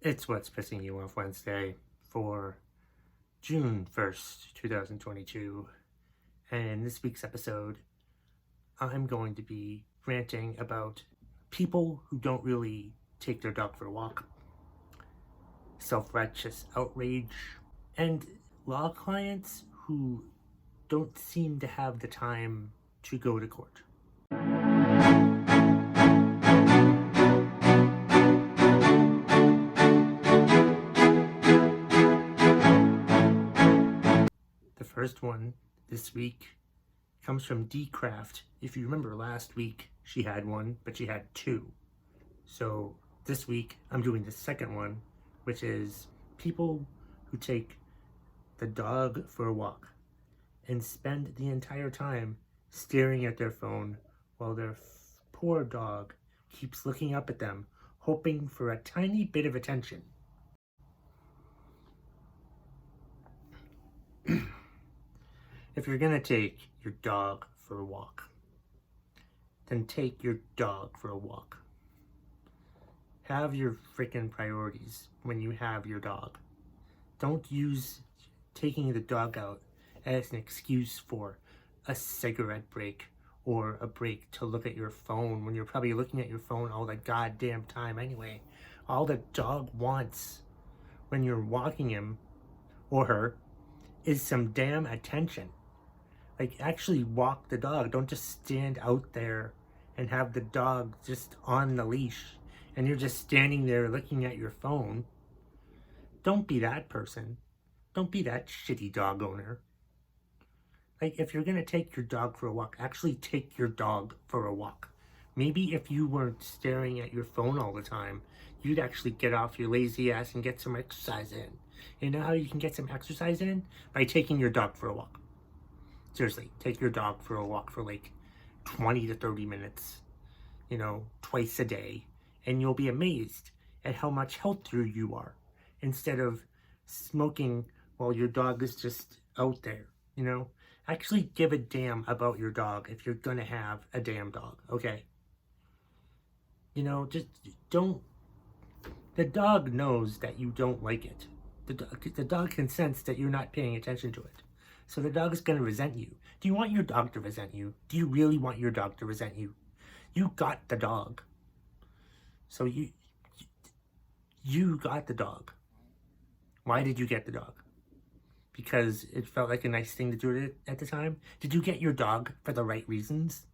It's What's Pissing You Off Wednesday for June 1st, 2022. And in this week's episode, I'm going to be ranting about people who don't really take their dog for a walk, self-righteous outrage, and law clients who don't seem to have the time to go to court. The first one this week comes from D Craft. If you remember last week, she had one, but she had two. So this week, I'm doing the second one, which is people who take the dog for a walk and spend the entire time staring at their phone while their poor dog keeps looking up at them, hoping for a tiny bit of attention. If you're gonna take your dog for a walk, then take your dog for a walk. Have your freaking priorities when you have your dog. Don't use taking the dog out as an excuse for a cigarette break or a break to look at your phone when you're probably looking at your phone all the goddamn time anyway. All the dog wants when you're walking him or her is some damn attention. Like, actually walk the dog. Don't just stand out there and have the dog just on the leash and you're just standing there looking at your phone. Don't be that person. Don't be that shitty dog owner. Like, if you're gonna take your dog for a walk, actually take your dog for a walk. Maybe if you weren't staring at your phone all the time, you'd actually get off your lazy ass and get some exercise in. You know how you can get some exercise in? By taking your dog for a walk. Seriously, take your dog for a walk for like 20 to 30 minutes, twice a day, and you'll be amazed at how much healthier you are instead of smoking while your dog is just out there, Actually give a damn about your dog if you're gonna have a damn dog, okay? Just don't. The dog knows that you don't like it. The dog can sense that you're not paying attention to it. So the dog is going to resent you. Do you want your dog to resent you? Do you really want your dog to resent you? You got the dog. So you got the dog. Why did you get the dog? Because it felt like a nice thing to do at the time? Did you get your dog for the right reasons?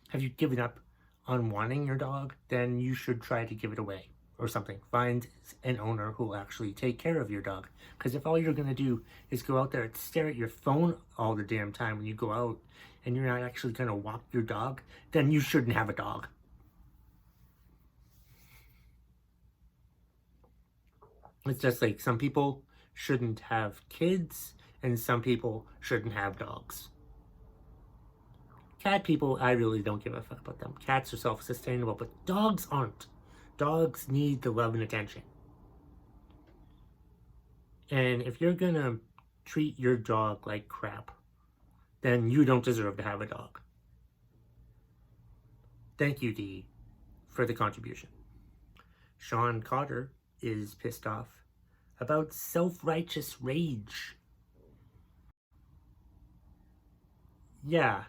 Have you given up on wanting your dog? Then you should try to give it away or something. Find an owner who will actually take care of your dog. Because if all you're going to do is go out there and stare at your phone all the damn time when you go out and you're not actually going to walk your dog, then you shouldn't have a dog. It's just like some people shouldn't have kids and some people shouldn't have dogs. Cat people, I really don't give a fuck about them. Cats are self-sustainable, but dogs aren't. Dogs need the love and attention. And if you're gonna treat your dog like crap, then you don't deserve to have a dog. Thank you, Dee, for the contribution. Sean Cotter is pissed off about self-righteous rage. Yeah,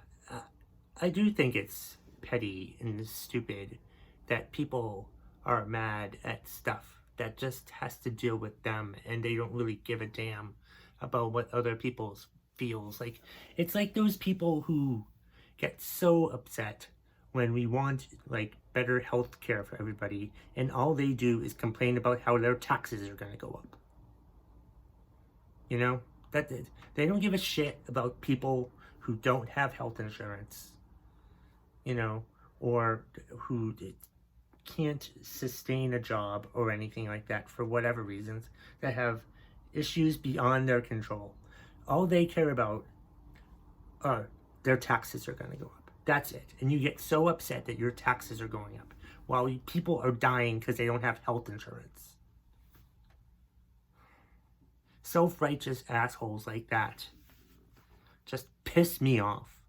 I do think it's petty and stupid that people are mad at stuff that just has to deal with them and they don't really give a damn about what other people feels. Like, it's like those people who get so upset when we want like better health care for everybody and all they do is complain about how their taxes are going to go up. That they don't give a shit about people who don't have health insurance, or who can't sustain a job or anything like that for whatever reasons, that have issues beyond their control. All they care about are their taxes are going to go up. That's it. And you get so upset that your taxes are going up while people are dying because they don't have health insurance. Self-righteous assholes like that just piss me off.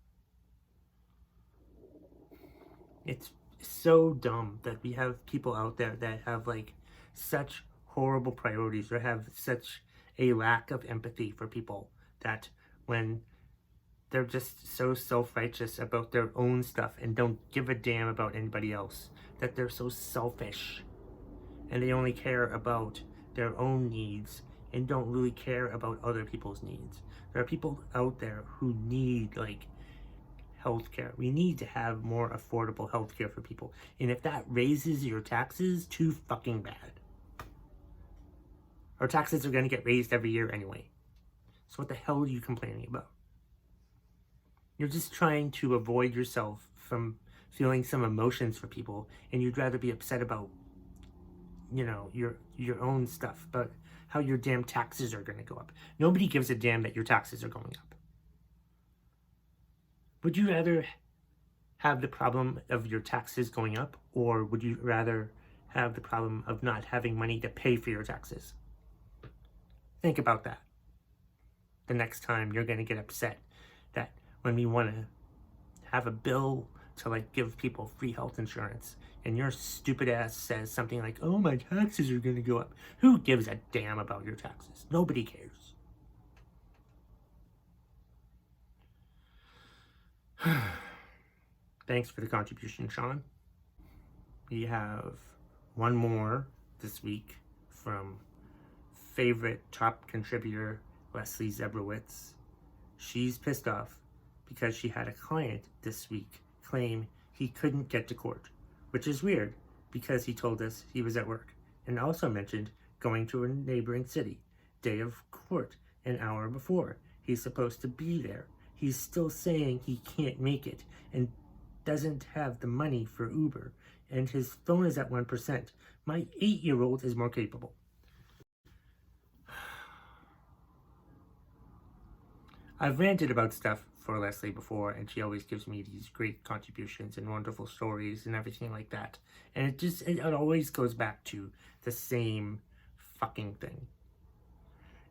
It's so dumb that we have people out there that have like such horrible priorities or have such a lack of empathy for people that when they're just so self-righteous about their own stuff and don't give a damn about anybody else, that they're so selfish and they only care about their own needs and don't really care about other people's needs. There are people out there who need, like, healthcare. We need to have more affordable healthcare for people. And if that raises your taxes, too fucking bad. Our taxes are going to get raised every year anyway. So what the hell are you complaining about? You're just trying to avoid yourself from feeling some emotions for people, and you'd rather be upset about, you know, your own stuff, but how your damn taxes are going to go up. Nobody gives a damn that your taxes are going up. Would you rather have the problem of your taxes going up, or would you rather have the problem of not having money to pay for your taxes? Think about that the next time you're going to get upset that when we want to have a bill to, like, give people free health insurance and your stupid ass says something like, oh, my taxes are going to go up. Who gives a damn about your taxes? Nobody cares. Thanks for the contribution, Sean. We have one more this week from favorite top contributor Leslie Zebrowitz. She's pissed off because she had a client this week claim he couldn't get to court, which is weird because he told us he was at work and also mentioned going to a neighboring city, day of court, an hour before. He's supposed to be there. He's still saying he can't make it and doesn't have the money for Uber, and his phone is at 1%. My 8-year-old is more capable. I've ranted about stuff for Leslie before, and she always gives me these great contributions and wonderful stories and everything like that. And it always goes back to the same fucking thing.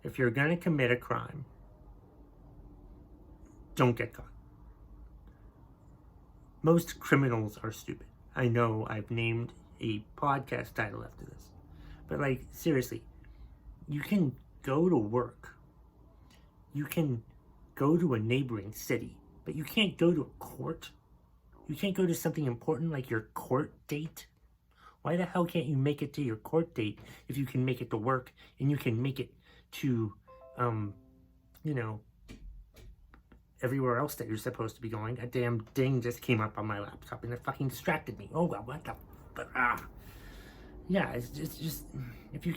If you're gonna commit a crime, don't get caught. Most criminals are stupid. I know I've named a podcast title after this. But, like, seriously, you can go to work. You can go to a neighboring city, but you can't go to a court. You can't go to something important like your court date. Why the hell can't you make it to your court date if you can make it to work and you can make it to, you know, everywhere else that you're supposed to be going? A damn ding just came up on my laptop and it fucking distracted me. Oh, what the, yeah, it's just, if you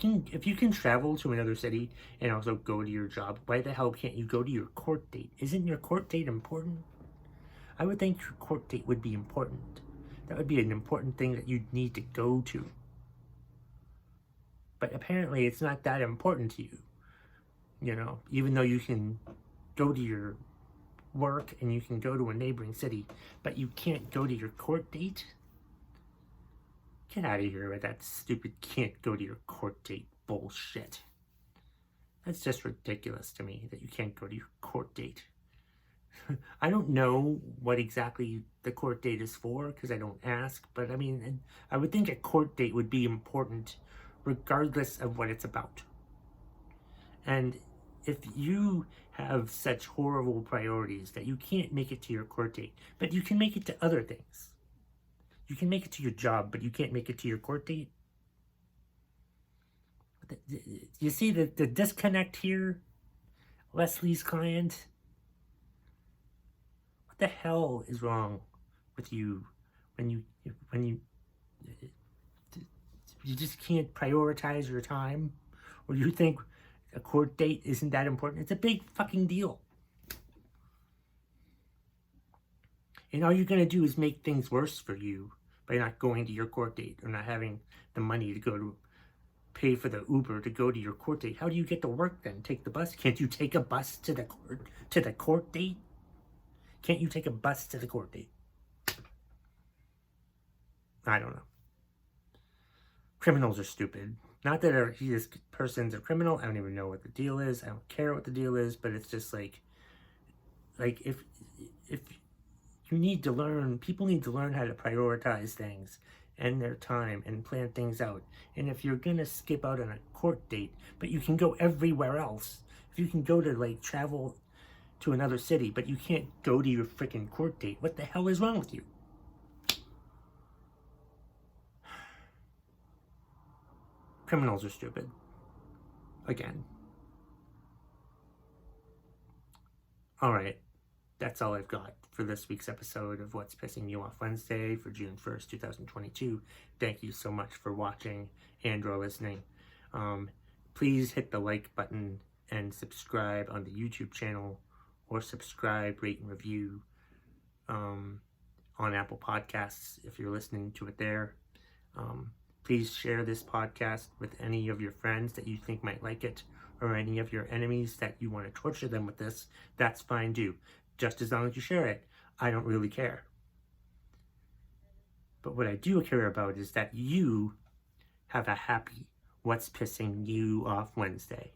can travel to another city and also go to your job, why the hell can't you go to your court date? Isn't your court date important? I would think your court date would be important. That would be an important thing that you'd need to go to. But apparently it's not that important to you. You know, even though you can go to your work and you can go to a neighboring city, but you can't go to your court date? Get out of here with that stupid can't go to your court date bullshit. That's just ridiculous to me that you can't go to your court date. I don't know what exactly the court date is for because I don't ask, but I mean, I would think a court date would be important regardless of what it's about. And if you have such horrible priorities that you can't make it to your court date, but you can make it to other things. You can make it to your job, but you can't make it to your court date. You see the disconnect here? Leslie's client? What the hell is wrong with you when you just can't prioritize your time? Or you think a court date isn't that important? It's a big fucking deal. And all you're going to do is make things worse for you by not going to your court date or not having the money to go to pay for the Uber to go to your court date. How do you get to work then? Take the bus? Can't you take a bus to the court date? Can't you take a bus to the court date? I don't know. Criminals are stupid. Not that this person's a criminal. I don't even know what the deal is. I don't care what the deal is, but it's just like if you need to learn, people need to learn how to prioritize things and their time and plan things out. And if you're gonna skip out on a court date, but you can go everywhere else, if you can go to like travel to another city, but you can't go to your freaking court date, what the hell is wrong with you? Criminals are stupid. Again. Alright, that's all I've got for this week's episode of What's Pissing You Off Wednesday for June 1st, 2022. Thank you so much for watching and or listening. Please hit the like button and subscribe on the YouTube channel, or subscribe, rate, and review on Apple Podcasts if you're listening to it there. Please share this podcast with any of your friends that you think might like it, or any of your enemies that you want to torture them with this. That's fine too. Just as long as you share it, I don't really care. But what I do care about is that you have a happy What's Pissing You Off Wednesday.